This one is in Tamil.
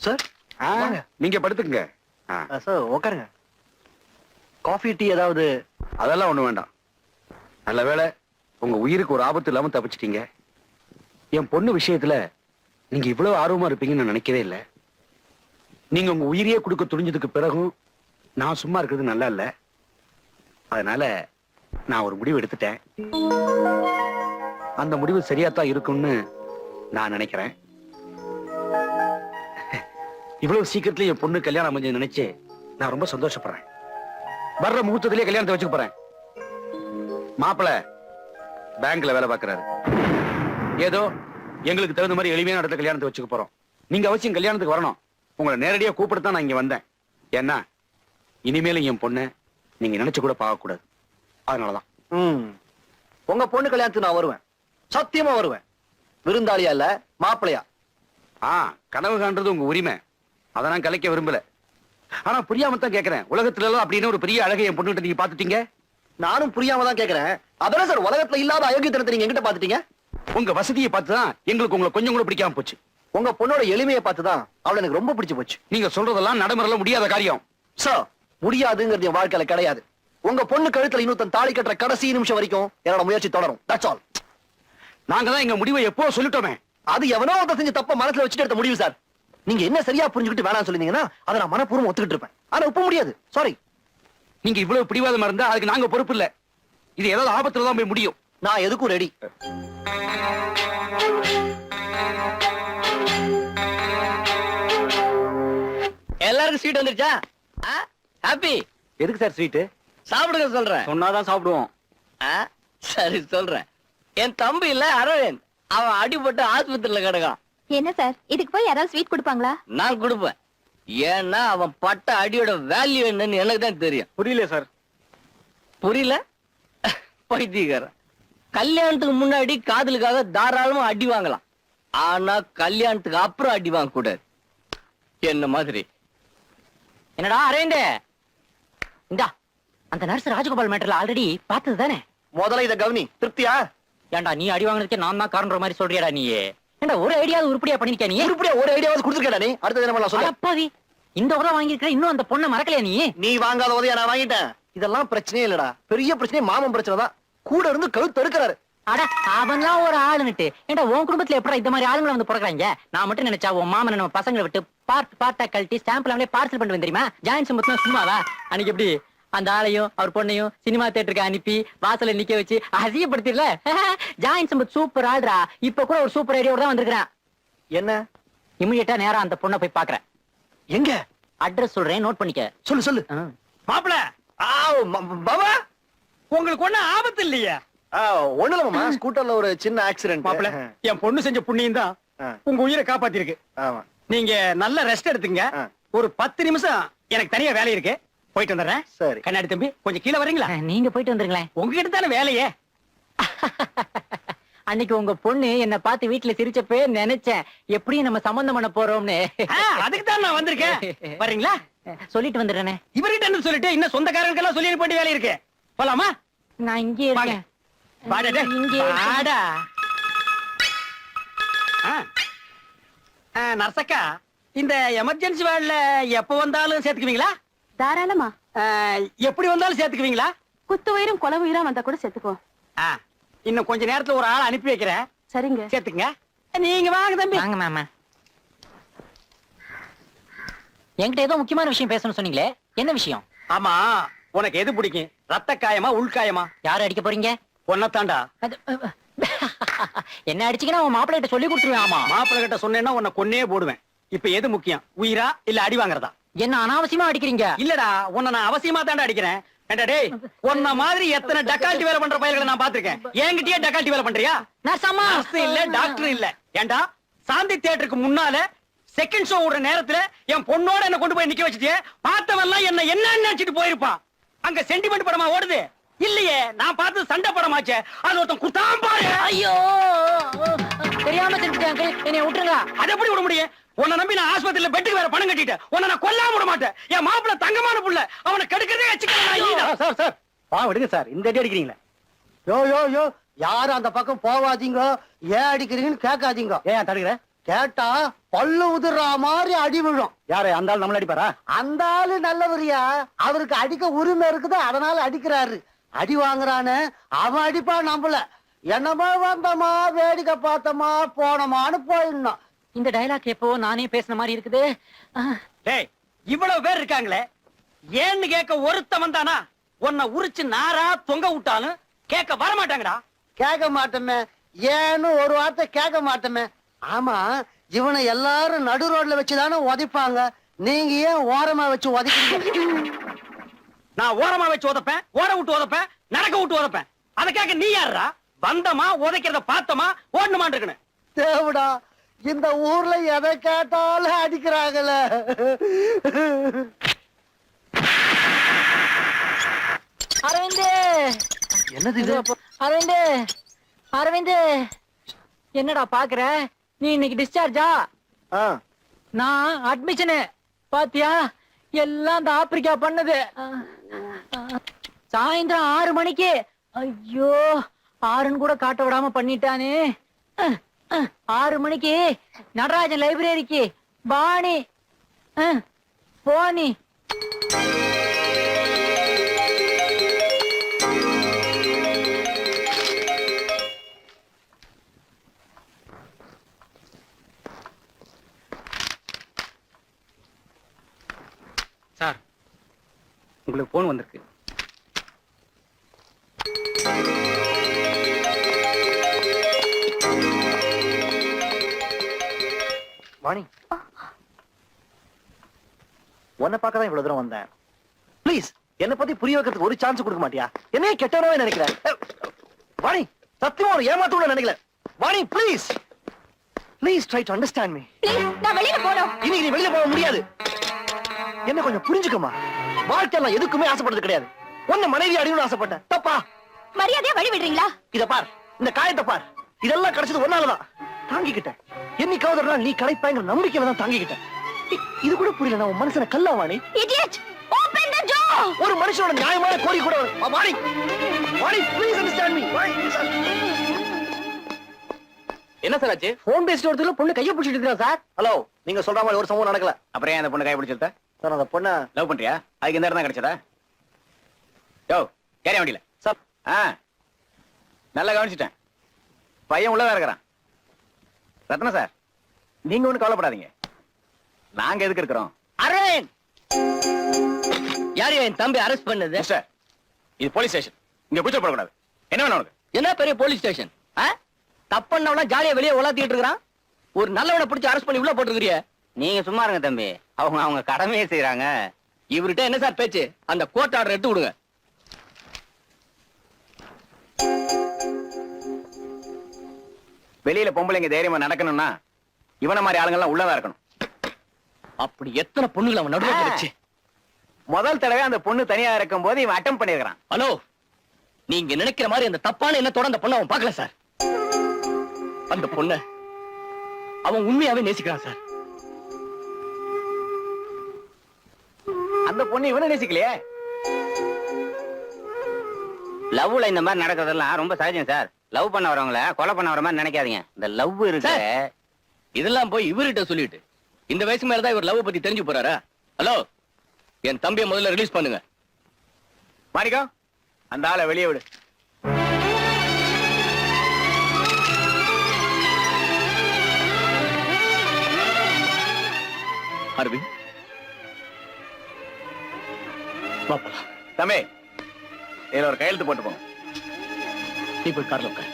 சார் நீங்க படுத்துக்குங்க. சார் உட்காருங்க. காஃபி டீ ஏதாவது? அதெல்லாம் ஒண்ணு வேண்டாம். நல்ல வேளை உங்க உயிருக்கு ஒரு ஆபத்து இல்லாம தப்பிச்சிட்டீங்க. என் பொண்ணு விஷயத்துல நீங்க இவ்வளவு ஆர்வமா இருப்பீங்கன்னு நான் நினைக்கவே இல்லை. நீங்க உங்க உயிரையே கொடுக்க துணிஞ்சதுக்கு பிறகும் நான் சும்மா இருக்கிறது நல்லா இல்ல. அதனால நான் ஒரு முடிவு எடுத்துட்டேன். அந்த முடிவு சரியாத்தான் இருக்கும்னு நான் நினைக்கிறேன். இவ்வளவு சீக்கிரத்துல என் பொண்ணு கல்யாணம் அமைஞ்சு நினைச்சு நான் ரொம்ப சந்தோஷப்படுறேன். வர்ற முகூர்த்தத்திலேயே கல்யாணத்தை வச்சுக்க போறேன். மாப்பிள பேங்க்ல வேலை பார்க்கறாரு. ஏதோ எங்களுக்கு தகுந்த மாதிரி எளிமையான இடத்துல கல்யாணத்தை வச்சுக்க போறோம். நீங்க அவசியம் கல்யாணத்துக்கு வரணும். உங்களை நேரடியா கூப்பிடத்தான் நான் இங்க வந்தேன். ஏன்னா இனிமேலும் என் பொண்ணு நீங்க நினைச்சு கூட பார்க்க கூடாது. அதனாலதான். உங்க பொண்ணு கல்யாணத்துக்கு நான் வருவேன். சத்தியமா வருவேன். விருந்தாளியா இல்ல மாப்பிளையா. கனவு காண்றது உங்க உரிமை. அதை நான் கலைக்க விரும்பல. ஆனா புரியாம தான் கேட்கிறேன். உலகத்துல எல்லாம் அப்படின்னு ஒரு பெரிய அழகை என் பொண்ணுகிட்ட நீங்க பாத்துட்டீங்க. நானும் புரியாம தான் கேட்கிறேன். அதான சார் உலகத்துல இல்லாத அயோக்கியத்தனத்தை நீங்க எங்கிட்ட பாத்துட்டீங்க? உங்க வசதியை பார்த்துதான் எங்களுக்கு உங்களை கொஞ்சம் கூட பிடிக்காம போச்சு. உங்க பொண்ணோட எளிமையை பார்த்துதான் அவளை எனக்கு ரொம்ப பிடிச்சு போச்சு. நீங்க சொல்றதெல்லாம் நடைமுறையில முடியாத காரியம். சார் முடியாதுங்கிறது என் வாழ்க்கையில கிடையாது. உங்க பொண்ணு கழுத்துல இன்னொருத்தன் தாலி கட்டுற கடைசி நிமிஷம் வரைக்கும் என்னோட முயற்சி தொடரும். That's all. நாங்க தான் எங்க முடிவை எப்போ சொல்லிட்டோமே. அது எவனோ ஒருத்தன் செஞ்ச தப்ப மனசுல வச்சுட்டு எடுத்த முடிவு சார். நீங்க என்ன சரியா புரிஞ்சுக்கிட்டு வேணாம் சொல்லிருந்தீங்கன்னா அதை நான் மனப்பூர்வம் ஒத்துக்கிட்டு இருப்பேன். ஆனா ஒப்ப முடியாது. சாரி. நீங்க இவ்வளவு பிடிவாதமா இருந்தா அதுக்கு நாங்க பொறுப்பு இல்ல. இது ஏதாவது ஆபத்துல தான் போய் முடியும். நான் எதுக்கும் ரெடி. எல்லாருக்கும் ஸ்வீட் வந்துருச்சா? ஹாப்பி. எதுக்கு சார் ஸ்வீட்? சாப்பிடுங்க சொல்றேன். சொன்னாதான் சாப்பிடுவோம். சரி சொல்றேன். என் தம்பி இல்ல அரவிந்த், அவன் அடிபட்டு ஆஸ்பத்திரியில கிடக்கான். என்ன சார், இதுக்கு போய் யாராவது ஸ்வீட் கொடுப்பாங்களா? நான் கொடுப்பேன். ஏன்னா அவன் பட்ட அடியோட வேல்யூ என்னன்னு எனக்கு தான் தெரியும். புரியல சார். புரியல? பைத்தியக்காரன். கல்யாணத்துக்கு முன்னாடி காதலுக்காக தாராளமா அடி வாங்கலாம். ஆனா கல்யாணத்துக்கு அப்புறம் அடி வாங்க கூடாது. என்ன மாதிரி. என்னடா அரேண்டே, இந்தா அந்த நர்ஸ் ராஜகோபால் மேட்டர்ல ஆல்ரெடி பார்த்தது தானே? முதல்ல இத கவனி. திருப்தியா? ஏன்டா நீ அடி வாங்குறதுக்கே நான் தான் காரணம் மாதிரி சொல்றியாடா நீ? ஏன்டா ஒரு ஐடியாவது உருப்படியா பண்ணிருக்கியா நீ? உருப்படியா ஒரு ஐடியாவது கொடுத்துருக்கடா நீ? அடுத்த தினம் நான் சொல்றேன். அப்பாவி, இந்த உதவ வாங்கிருக்க இன்னும் அந்த பொண்ணை மறக்கலையா நீ? நீ வாங்காத உதவியா நான் வாங்கிட்டேன். இதெல்லாம் பிரச்சனையே இல்லடா. பெரிய பிரச்சனை மாமன் பிரச்சனை தான். கூட இருந்து கழுத்து தடுக்கிறாரு. அட அவன்லாம் ஒரு ஆளுன்னுட்டு. ஏன்டா உன் குடும்பத்துல எப்படா இந்த மாதிரி ஆளுங்களை வந்து பிறக்குறாங்க? நான் மட்டும் நினைச்சா உன் மாமன் நம்ம பசங்களை விட்டு பார்ட்டா கழட்டி ஸ்டாம்ப்ல பார்சல் பண்ணிட்டு தெரியுமா? ஜாயின் சம்பத்னா சும்மாவா? அன்னைக்கு எப்படி அந்த ஆளையும் அவர் பொண்ணையும் சினிமா தியேட்டருக்கு அனுப்பி வாசல்ல நிக்க வச்சு அசியப்படுத்திடல? ஜாயின் சம்பத் சூப்பர் ஆள்ரா. இப்ப கூட ஒரு சூப்பர் ஐடியாவோட தான் வந்திருக்கிறேன். என்ன? இமிடியேட்டா நேரா அந்த பொண்ணை போய் பாக்குறேன். எங்க? அட்ரஸ் சொல்றேன், நோட் பண்ணிக்க. சொல்லு சொல்லு. மாப்பிள பாபா, உங்களுக்கு ஒண்ணு ஆபத்து இல்லையா? ஒண்ணு இல்லம்மா, ஸ்கூட்டர்ல ஒரு சின்ன ஆக்சிடென்ட். மாப்பிள என் பொண்ணு செஞ்ச புண்ணியம் தான் உங்க உயிரை காப்பாத்திருக்கு. ஆமா. நீங்க நல்ல ரெஸ்ட் எடுத்துங்க. ஒரு 10 நிமிஷம் எனக்கு தனியா வேலை இருக்கு. போயிட்டு வந்துடுறேன். சரி. கண்ணாடி தம்பி கொஞ்சம் கீழே வரீங்களா? நீங்க போயிட்டு வந்துருங்களேன். உங்ககிட்ட தானே வேலையே. அன்னைக்கு உங்க பொண்ணு என்ன பார்த்து வீட்டுல சிரிச்சப்பே நினைச்சேன் எப்படியும் நம்ம சம்பந்தம் பண்ண போறோம்னு. அதுக்கு தான் நான் வந்திருக்கேன். வரீங்களா? சொல்லிட்டு வந்துடுறேனே. இவர்கிட்ட என்ன சொல்லிட்டு இன்னும் சொந்தக்காரங்களுக்கெல்லாம் சொல்லி அனுப்ப வேண்டிய வேலை இருக்கு. போலாமா? நான் இங்கே இருக்கேன். வாடா. நர்சக்கா, இந்த எமர்ஜென்சி வார்டுல எப்ப வந்தாலும் சேர்த்துக்குவீங்களா? தாராளமா. எப்படி வந்தாலும் சேர்த்துக்குவீங்களா? குத்து உயிரும் கொலை உயிரும் வந்தா கூட சேர்த்துக்கோ. இன்னும் கொஞ்ச நேரத்துல ஒரு ஆள் அனுப்பி வைக்கிறேன். சரிங்க, சேர்த்துங்க. நீங்க வாங்க தம்பி. வாங்க மாமா. என்கிட்ட ஏதோ முக்கியமான விஷயம் பேசணும் சொன்னீங்களே, என்ன விஷயம்? ஆமா, உனக்கு எது பிடிக்கும்? ரத்த காயமா உள்காயமா? யாரு அடிக்க போறீங்க? ஒன்னத்தாண்டா. என்ன அடிச்சீங்கன்னா உன் மாப்பிள்ளை கிட்ட சொல்லி கொடுத்துருவேன். ஆமா, மாப்பிள்ளை கிட்ட சொன்னேன்னா உன்னை கொன்னே போடுவேன். இப்ப எது முக்கியம், உயிரா இல்ல அடி வாங்குறதா? என்ன அனாவசியமா அடிக்கிறீங்க? இல்லடா, உன்னை நான் அவசியமா தாண்டா அடிக்கிறேன். டேய், உன்ன மாதிரி எத்தனை டக்கால்ட்டி வேலை பண்ற பயல்களை நான் பாத்திருக்கேன். என்கிட்டயே டக்கால்ட்டி வேலை பண்றியா? நர்ஸ் இல்ல, டாக்டர் இல்ல. ஏண்டா, சாந்தி தியேட்டருக்கு முன்னால செகண்ட் ஷோ ஓடுற நேரத்துல என் பொண்ணோட என்ன கொண்டு போய் நிக்க வச்சிட்டியே. பார்த்தவெல்லாம் என்ன என்ன நினைச்சிட்டு போயிருப்பான். அங்க சென்டிமெண்ட் படமா ஓடுது இல்லையே? நான் பார்த்து சண்டை படமாச்சே. அது ஒருத்தன் குத்தாம் பாரு. ஐயோ, தெரியாம செஞ்சுட்டாங்க. என்னை விட்டுருங்க. அதை எப்படி விட முடியும்? உன்னை நம்பி நான் ஆஸ்பத்திரியில பெட்டுக்கு வேற பணம் கட்டிட்டேன். உன்னை நான் கொல்லாம விட மாட்டேன். என் மாப்பிள்ள தங்கமான புள்ள, அவனை கெடுக்கிறதே வச்சுக்கிறேன். சார் சார் பா விடுங்க சார். இந்த அடி அடிக்கிறீங்களா? யோ யோ யோ, யாரும் அந்த பக்கம் போவாதீங்க. ஏன் அடிக்கிறீங்கன்னு கேட்காதீங்க. ஏன் தடுக்கிற? கேட்டா பல்லு உதிர்ற மாதிரி அடி விழும். யாரு அந்த ஆள் நம்மள அடிப்பாரா? அந்த ஆளு நல்லவரியா, அவருக்கு அடிக்க உரிமை இருக்குது, அதனால அடிக்கிறாரு. அடி வாங்குறானு அவன் அடிப்பா நம்மள. என்னமா வந்தமா வேடிக்கை பார்த்தமா போனமான்னு போயிடணும். இந்த டயலாக் எப்போ நானே பேசின மாதிரி இருக்குது. டேய் இவ்வளவு பேர் இருக்காங்களே, ஏன்னு கேட்க ஒருத்தன் வந்தானா உன்னை உரிச்சு நாரா தொங்க விட்டாலும் கேட்க வர மாட்டாங்கடா. கேட்க மாட்டோமே, ஏன்னு ஒரு வார்த்தை கேட்க மாட்டோமே. ஆமா, இவனை எல்லாரும் நடு ரோட்ல வச்சுதானே உதைப்பாங்க, நீங்க ஏன் ஓரமா வச்சு உதைக்கிறீங்க? நான் ஓரமா வச்சு உதப்பேன், ஓட விட்டு உதப்பேன், நடக்க விட்டு உதப்பேன். அதை கேட்க நீ யாருடா? வந்தமா உதைக்கிறத பார்த்தமா ஓடணுமான் இருக்கணும். தேவடா, இந்த ஊர்ல எதை கேட்டாலும் அடிக்கிறாங்களே. அரவிந்த், என்னது இது? அரவிந்த், அரவிந்த், என்னடா பாக்குற? நீ இன்னைக்கு டிஸ்சார்ஜா? ஆ, நான் அட்மிஷனு. பாத்தியா, எல்லாம் இந்த ஆப்பிரிக்கா பண்ணுது. சாயந்தரம் 6 மணிக்கு. ஐயோ, 6ன்னு கூட காட்ட விடாம பண்ணிட்டானே. 6 மணிக்கு நடராஜன் லைப்ரரிக்கு பாணி போனி. சார், உங்களுக்கு போன் வந்திருக்கு. வாணி, உன்னை பார்க்க தான் இவ்வளவு தூரம் வந்தேன். ப்ளீஸ் என்ன பத்தி புரிய வைக்கிறதுக்கு ஒரு சான்ஸ் கொடுக்க மாட்டியா? என்னைய கெட்டவனவே நினைக்கிறேன். வாணி, சத்தியமா ஒரு ஏமாத்தோட நினைக்கல. Vani, please please try to understand me. நான் வெளியில போறோம். இன்னைக்கு நீ வெளியில போக முடியாது. என்ன கொஞ்சம் புரிஞ்சுக்கமா. வாழ்க்கையில நான் எதுக்குமே ஆசைப்பட்டது கிடையாது. உன்னை மனைவி அடிக்கணும்னு ஆசைப்பட்டேன். தப்பா? மரியாதையா வழி விடுறீங்களா? இத பார், இந்த காயத்தை பார். இதெல்லாம் கிடைச்சது ஒன்னாலதான். தாங்கிக்கிட்டேன். என்னைக்காவது ஒரு நாள் நீ கிடைப்பாங்கிற நம்பிக்கையில தான் தாங்கிக்கிட்டேன். இது கூட புரியல. நான் உன் மனுஷனை கல்லா Vani. Idiot! Open the door! ஒரு மனுஷனோட நியாயமான கோரி கூட Vani. Vani, please understand me. என்ன சார் ஆச்சு? போன் பேசிட்டு வரதுல பொண்ணு கையை பிடிச்சிட்டு இருக்கா சார். ஹலோ, நீங்க சொல்ற மாதிரி ஒரு சம்பவம் நடக்கல. அப்புறம் ஏன் அந்த பொண்ணு கை பிடிச்சிருத்த? சார், அந்த பொண்ணை லவ் பண்றியா? அதுக்கு இந்த இடம் தான் கிடைச்சதா? யோ, கேரியா வண்டியில சார். நல்லா கவனிச்சிட்டேன். பையன் உள்ளதா இருக்கிறான். ரத்னா சார், நீங்க ஒண்ணு கவலைப்படாதீங்க. நாங்க எதுக்கு இருக்கிறோம்? அரவிந்த், யார் என் தம்பி அரெஸ்ட் பண்ணது? மிஸ்டர், இது போலீஸ் ஸ்டேஷன். இங்க கூச்சல் போடக்கூடாது. என்ன வேணும் உனக்கு? என்ன பெரிய போலீஸ் ஸ்டேஷன்? தப்பண்ணவனா ஜாலியா வெளியே உலாத்திட்டு இருக்கான். ஒரு நல்லவனை பிடிச்சி அரெஸ்ட் பண்ணி உள்ள போட்டுக்கிறிய. நீங்க சும்மா இருங்க தம்பி, அவங்க கடமையை செய்யறாங்க. இவர்கிட்ட என்ன சார் பேச்சு? அந்த கோர்ட் ஆர்டர் எடுத்து விடுங்க. வெளியில பொம்பளைங்க தைரியமா நடக்கணும்னா இவன மாதிரி ஆளுங்கெல்லாம் உள்ளதா இருக்கணும். அப்படி எத்தனை பொண்ணுகள் அவன் நடுவில் வச்சு முதல் தடவை அந்த பொண்ணு தனியா இருக்கும் போது இவன் அட்டம் பண்ணிருக்கான். ஹலோ, நீங்க நினைக்கிற மாதிரி அந்த தப்பான எண்ணத்தோட அந்த பொண்ணை அவன் பார்க்கல சார். அந்த பொண்ண அவன் உண்மையாவே நேசிக்கிறான் சார். அந்த பொண்ணு இவனை நேசிக்கலையே. லவ்ல இந்த மாதிரி நடக்கிறதெல்லாம் ரொம்ப சகஜம் சார். லவ் பண்ண வரவங்கள கொலை பண்ண வர மாதிரி நினைக்காதீங்க. இந்த லவ் இருக்கு, இதெல்லாம் போய் இவர்கிட்ட சொல்லிட்டு இந்த வயசு மேலதான் இவர் லவ் பத்தி தெரிஞ்சு போறாரா? ஹலோ, என் தம்பியை முதல்ல ரிலீஸ் பண்ணுங்க. மாணிக்கம், அந்த ஆளை வெளியே விடு. அரவிந்த், தம்பி, இதுல ஒரு கையெழுத்து போட்டு போங்க. நீ போய் கார்ல உட்கார்.